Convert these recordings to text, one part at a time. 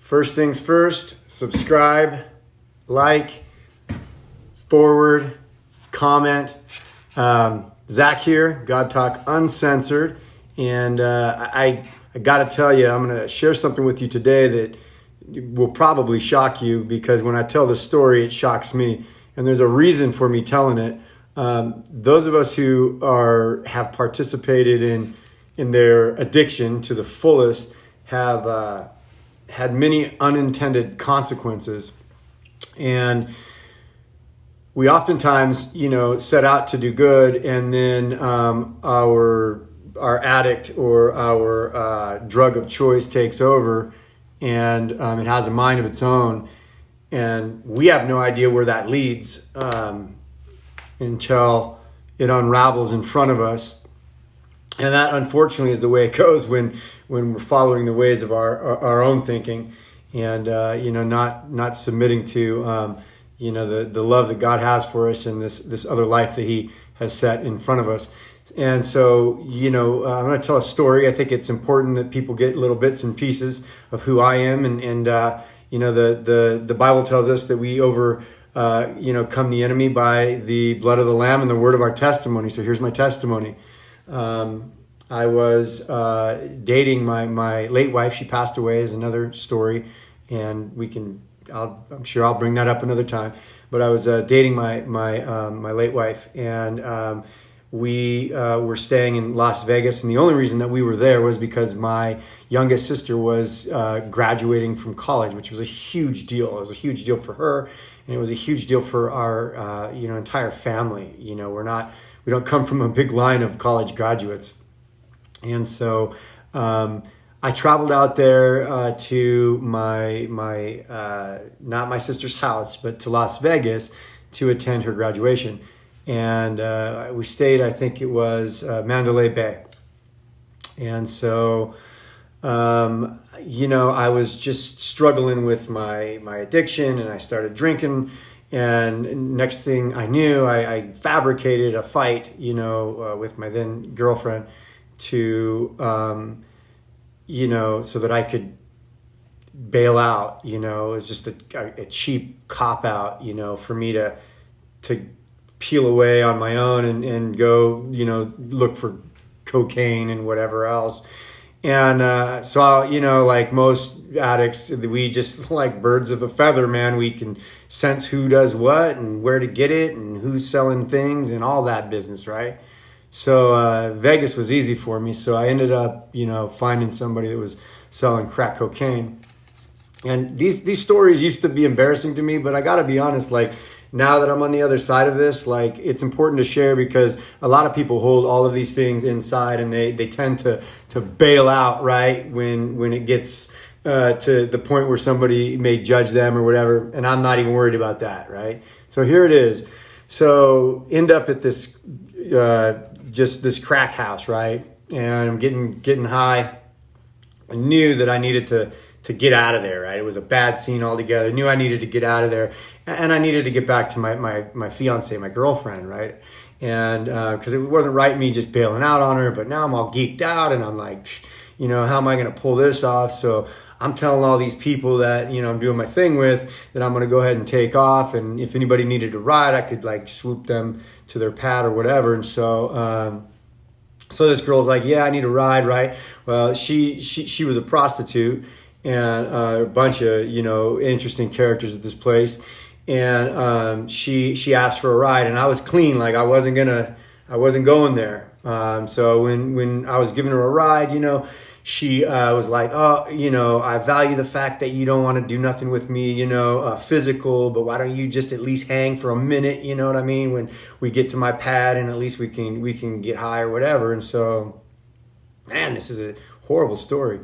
First things first, subscribe, like, forward, comment. Zach here, God Talk Uncensored. And I got to tell you, I'm going to share something with you today that will probably shock you, because when I tell the story, it shocks me. And there's a reason for me telling it. Those of us who have participated in their addiction to the fullest have had many unintended consequences. And we oftentimes, set out to do good, and then our addict or our drug of choice takes over, and it has a mind of its own, and we have no idea where that leads until it unravels in front of us. And that, unfortunately, is the way it goes when we're following the ways of our own thinking, and not submitting to the love that God has for us and this other life that He has set in front of us. And so, I'm going to tell a story. I think it's important that people get little bits and pieces of who I am, and the Bible tells us that we come the enemy by the blood of the Lamb and the word of our testimony. So here's my testimony. I was dating my late wife. She passed away, is another story, and I'm sure I'll bring that up another time. But I was dating my late wife, and we were staying in Las Vegas. And the only reason that we were there was because my youngest sister was graduating from college, which was a huge deal. It was a huge deal for her, and it was a huge deal for our entire family. We don't come from a big line of college graduates. And so I traveled out there to my not my sister's house, but to Las Vegas to attend her graduation. And we stayed, I think it was Mandalay Bay. And so, I was just struggling with my addiction, and I started drinking. And next thing I knew, I fabricated a fight, with my then girlfriend to, so that I could bail out. It was just a cheap cop out, for me to peel away on my own and go, look for cocaine and whatever else. And so, like most addicts, we just like birds of a feather, man. We can sense who does what and where to get it and who's selling things and all that business, right? So Vegas was easy for me. So I ended up, finding somebody that was selling crack cocaine. And these stories used to be embarrassing to me, but I got to be honest, like, now that I'm on the other side of this, like, it's important to share, because a lot of people hold all of these things inside, and they tend to bail out, right, when it gets to the point where somebody may judge them or whatever. And I'm not even worried about that, right? So here it is. So end up at this just this crack house, right? And I'm getting high. I knew that I needed to get out of there, right? It was a bad scene altogether. I knew I needed to get out of there, and I needed to get back to my fiance, my girlfriend, right? And because it wasn't right me just bailing out on her, but now I'm all geeked out, and I'm like, how am I going to pull this off? So I'm telling all these people that, I'm doing my thing with, that I'm going to go ahead and take off, and if anybody needed a ride, I could like swoop them to their pad or whatever. And so so this girl's like, yeah, I need a ride, right? Well, she was a prostitute, and a bunch of interesting characters at this place, and she asked for a ride, and I was clean, like I wasn't going there. So when I was giving her a ride, she was like, oh, I value the fact that you don't want to do nothing with me, physical, but why don't you just at least hang for a minute, you know what I mean, when we get to my pad, and at least we can get high or whatever. And so, man, this is a horrible story.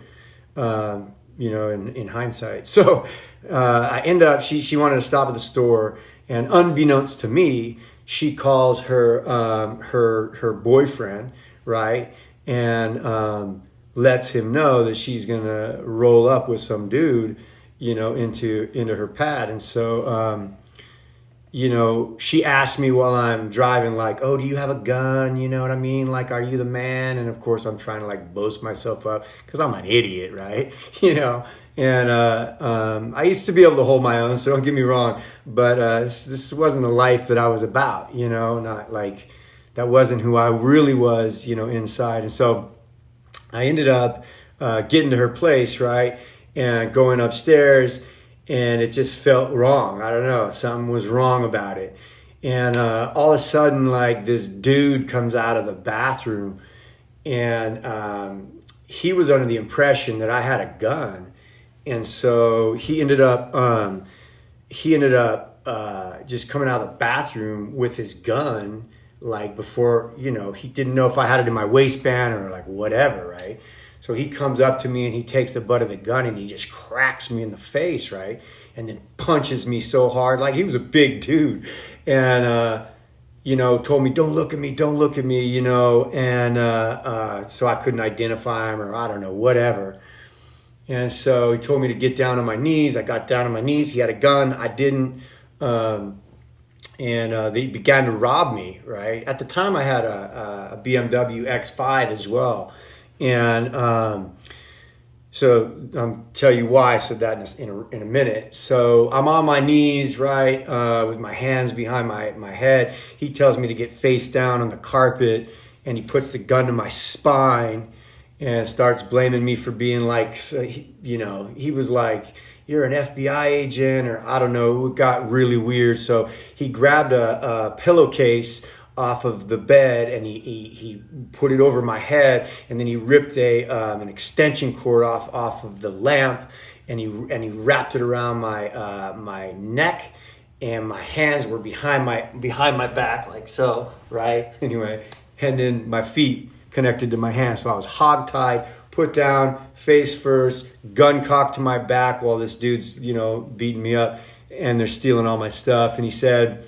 In hindsight. So I end up, she wanted to stop at the store, and unbeknownst to me, she calls her boyfriend, right? And lets him know that she's going to roll up with some dude, into her pad. And so, she asked me while I'm driving, like, oh, do you have a gun? You know what I mean? Like, are you the man? And of course I'm trying to like boast myself up, because I'm an idiot, right? And I used to be able to hold my own, so don't get me wrong. But this wasn't the life that I was about, not like that wasn't who I really was, inside. And so I ended up getting to her place, right? And going upstairs, and it just felt wrong. I don't know. Something was wrong about it. And all of a sudden, like, this dude comes out of the bathroom, and he was under the impression that I had a gun. And so he ended up just coming out of the bathroom with his gun, like, before, he didn't know if I had it in my waistband or like whatever, right? So he comes up to me and he takes the butt of the gun and he just cracks me in the face, right? And then punches me so hard. Like, he was a big dude. And, told me, don't look at me, and so I couldn't identify him, or I don't know, whatever. And so he told me to get down on my knees. I got down on my knees. He had a gun. I didn't. And they began to rob me, right? At the time, I had a BMW X5 as well. And so I'll tell you why I said that in a minute. So I'm on my knees, right, with my hands behind my head. He tells me to get face down on the carpet, and he puts the gun to my spine and starts blaming me for being like, he was like, you're an FBI agent, or I don't know. It got really weird. So he grabbed a pillowcase off of the bed, and he put it over my head, and then he ripped an extension cord off of the lamp, and he wrapped it around my neck, and my hands were behind my back, like so, right? Anyway, and then my feet connected to my hands, so I was hogtied, put down, face first, gun cocked to my back while this dude's beating me up, and they're stealing all my stuff. And he said,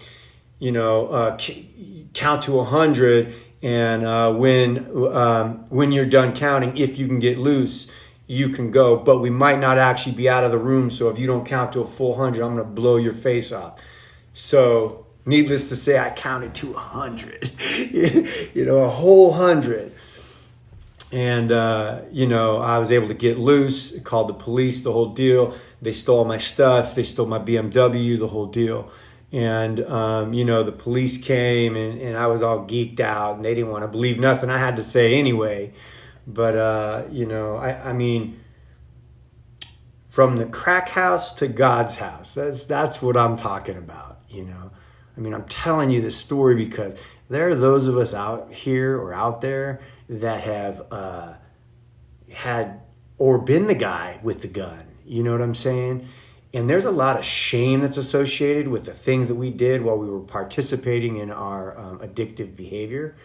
count to 100, and when you're done counting, if you can get loose, you can go. But we might not actually be out of the room, so if you don't count to a full 100, I'm going to blow your face off. So needless to say, I counted to 100, a whole 100. And, I was able to get loose, called the police, the whole deal. They stole my stuff. They stole my BMW, the whole deal. And, the police came, and I was all geeked out, and they didn't want to believe nothing I had to say anyway. But, I mean, from the crack house to God's house, that's what I'm talking about, I mean, I'm telling you this story because there are those of us out here or out there that have had or been the guy with the gun. You know what I'm saying? And there's a lot of shame that's associated with the things that we did while we were participating in our addictive behavior.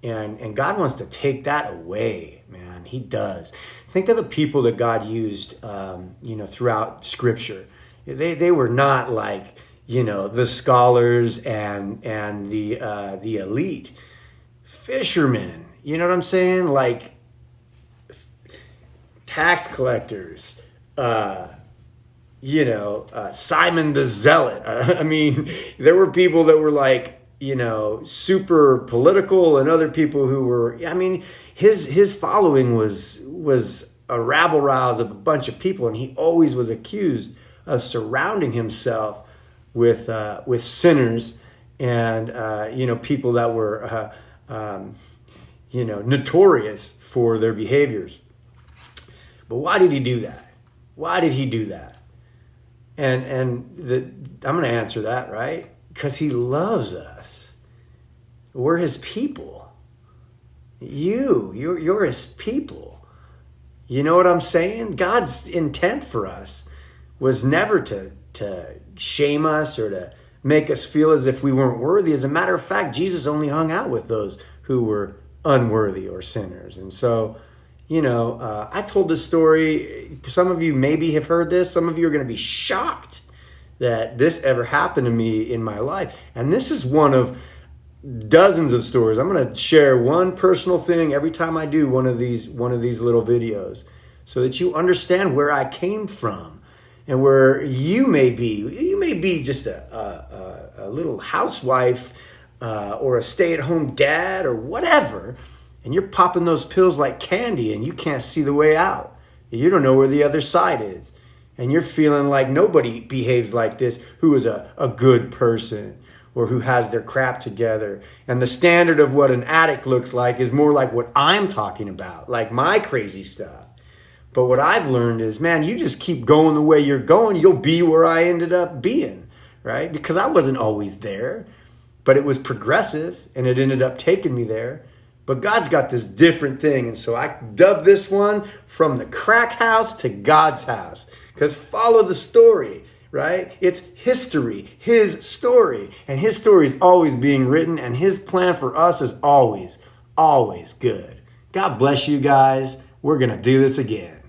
And God wants to take that away, man. He does. Think of the people that God used, throughout Scripture. They were not like, the scholars and the elite. Fishermen, you know what I'm saying? Like tax collectors, Simon the Zealot. I mean, there were people that were like, super political, and other people who were, his following was a rabble rouse of a bunch of people, and he always was accused of surrounding himself with sinners and, people that were, notorious for their behaviors. But why did he do that? Why did he do that? And I'm going to answer that, right? Because he loves us. We're his people. You're his people. You know what I'm saying? God's intent for us was never to shame us or to make us feel as if we weren't worthy. As a matter of fact, Jesus only hung out with those who were unworthy or sinners. And so, I told this story. Some of you maybe have heard this. Some of you are going to be shocked that this ever happened to me in my life. And this is one of dozens of stories. I'm going to share one personal thing every time I do one of these little videos, so that you understand where I came from and where you may be. You may be just a little housewife or a stay-at-home dad or whatever, and you're popping those pills like candy and you can't see the way out. You don't know where the other side is. and you're feeling like nobody behaves like this who is a good person or who has their crap together. And the standard of what an addict looks like is more like what I'm talking about, like my crazy stuff. But what I've learned is, man, you just keep going the way you're going, you'll be where I ended up being, right? Because I wasn't always there, but it was progressive and it ended up taking me there. But God's got this different thing. And so I dubbed this one From the Crack House to God's House. Because follow the story, right? It's history, his story. And his story is always being written. And his plan for us is always, always good. God bless you guys. We're going to do this again.